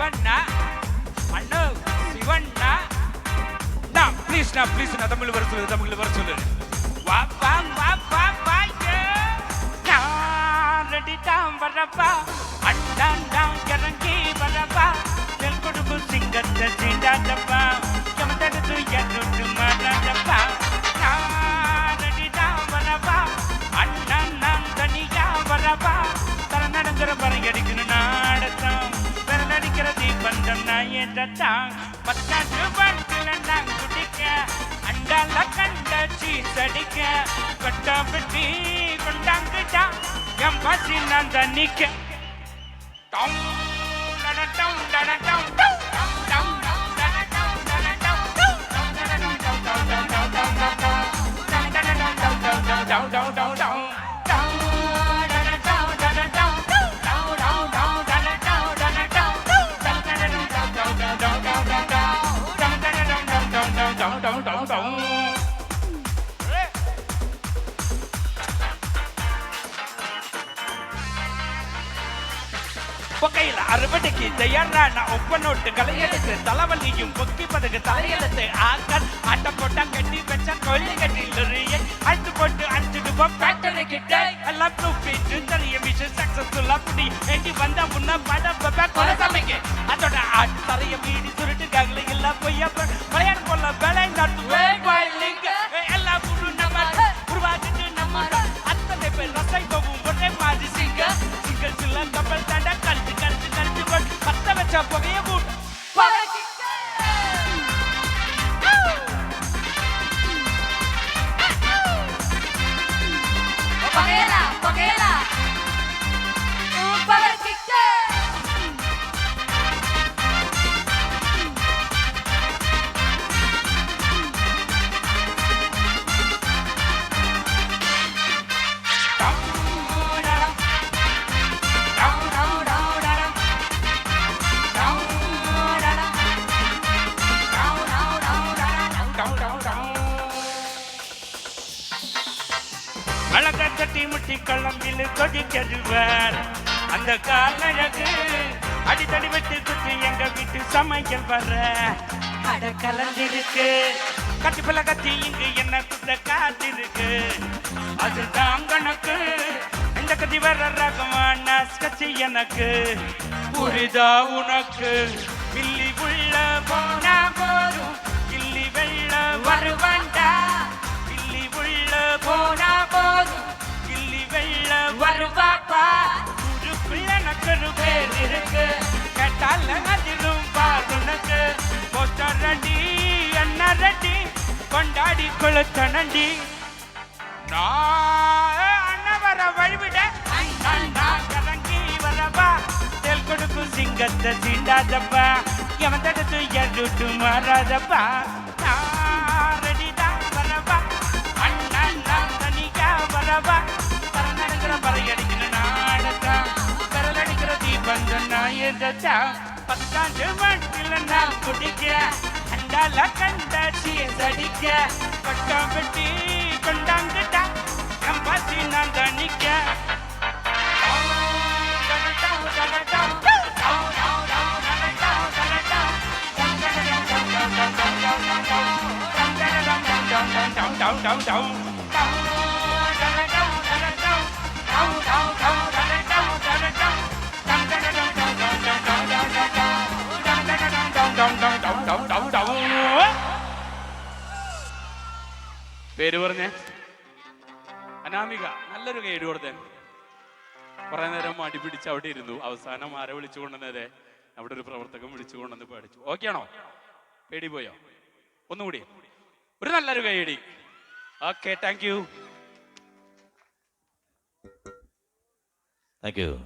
சிவண்ணா அண்ணா Shivanna please Tamil வர சொல்லு வா வா வா வா வா ரெடி தான் வரப்பா அண்ணா இறங்கி வரப்பா தெல் கொடுப்பு சிங்கத்தை சீண்டாதப்பா எமதடுத்து எட்டு மாறாதப்பா ரெடி தான் வரப்பா அண்ணா தனியா வரப்பா தர நடந்துற பறங்க அடிக்கணும் நாடத்தான் தர நடிக்கிற தீபந்தம் நான் ஏற்றத்தான் பத்தாண்டு பாட்டில நான் குடிக்க அண்டால கண்ட சீசடிக்க கொட்டா பெட்டி கொண்டாங்கிட்டா என் பசி நான் தண்ணிக்க பொக்கையில் அறுபடைக்கு தயாரான ஒப்பனோட்டு கலையெடுத்து தலைவலியும் பொக்கி பதகு தலையெழுத்து ஆக்கல் ஆட்ட போட்டா கட்டி வச்ச கொல்லி கட்டில் அழுத்து போட்டு அடிச்சுட்டு ஃபேக்டரி கிட்ட எல்லாம் தூக்கிட்டு தலைய மிஷன் சக்சஸ்ஃபுல்லா புடி எங்கி வந்தா முன்ன பட கொலை சமைக்க அதோட ஆட்டு தலைய வீடி சுருட்டு ககலை எல்லாம் பொய்யா விளையாடு போல வேலை நடத்து எல்லாம் புது நம்ம உருவாக்கிட்டு நம்ம அத்தனை பேர் ரசை போகும் ஒரே மாதிரி சிங்கல் சில்ல கப்பல் தாண்டா கழிச்சு பத்த வச்சா புகைய கூட்டு அழகட்டி முட்டி கள்ளம்பில் கொதிக்கருவார் அந்த காலழகு அடித்தடி வெட்டு குத்து எங்க வீட்டு சமையல் வர அட கலந்திருக்கு கட்டிப்பல கத்தி இங்கு என்ன குத்த காத்திருக்கு அதுதான் கணக்கு இந்த கத்தி வர ரகமான கட்சி எனக்கு புரிதா உனக்கு கில்லி உள்ள போனா போதும் கில்லி வெள்ள வருவாண்டா கில்லி உள்ள போனா போதும் கில்லி வெள்ள வருவாப்பா உருக்குள்ள நக்கரு பேர் இருக்கு கேட்டால அதிலும் பாருனக்கு போட்டரடி அண்ணரடி கொண்டாடி கொளுத்தனண்டி அண்ணன் வர வழிவிட இறங்கி வரவா தெல் கொடுக்கும் சிங்கத்தை சீண்டாதப்பா எவன் தடுத்து எருட்டு மாறாதப்பா ரெடி தான் வரவா அண்ணா தனியா வரவா தர நடக்கிற பறையடிக்கிற நாடத்தா பெறலடிக்கிற தீபந்தம் நான் எதத்தா பத்தாண்டு மட்டில நான் குடிக்க அண்டால கண்ட சீசடிக்க பட்டா பெட்டி கொண்டாங்கிட்டா என் பசி நான் தணிக்க പേര് പറഞ്ഞേ അനാമിക നല്ലൊരു കൈയ്യടി കൊടുത്തേ കുറെ നേരം മടി പിടിച്ച് അവിടെ ഇരുന്നു അവസാനം ആരെ വിളിച്ചു കൊണ്ടുവന്നതേ അവിടെ ഒരു പ്രവർത്തകൻ വിളിച്ചു കൊണ്ടുവന്ന് പേടിച്ചു ഓക്കെ ആണോ പേടി പോയോ ഒന്നുകൂടി ഒരു നല്ലൊരു കൈയ്യടി ഓക്കെ താങ്ക് യു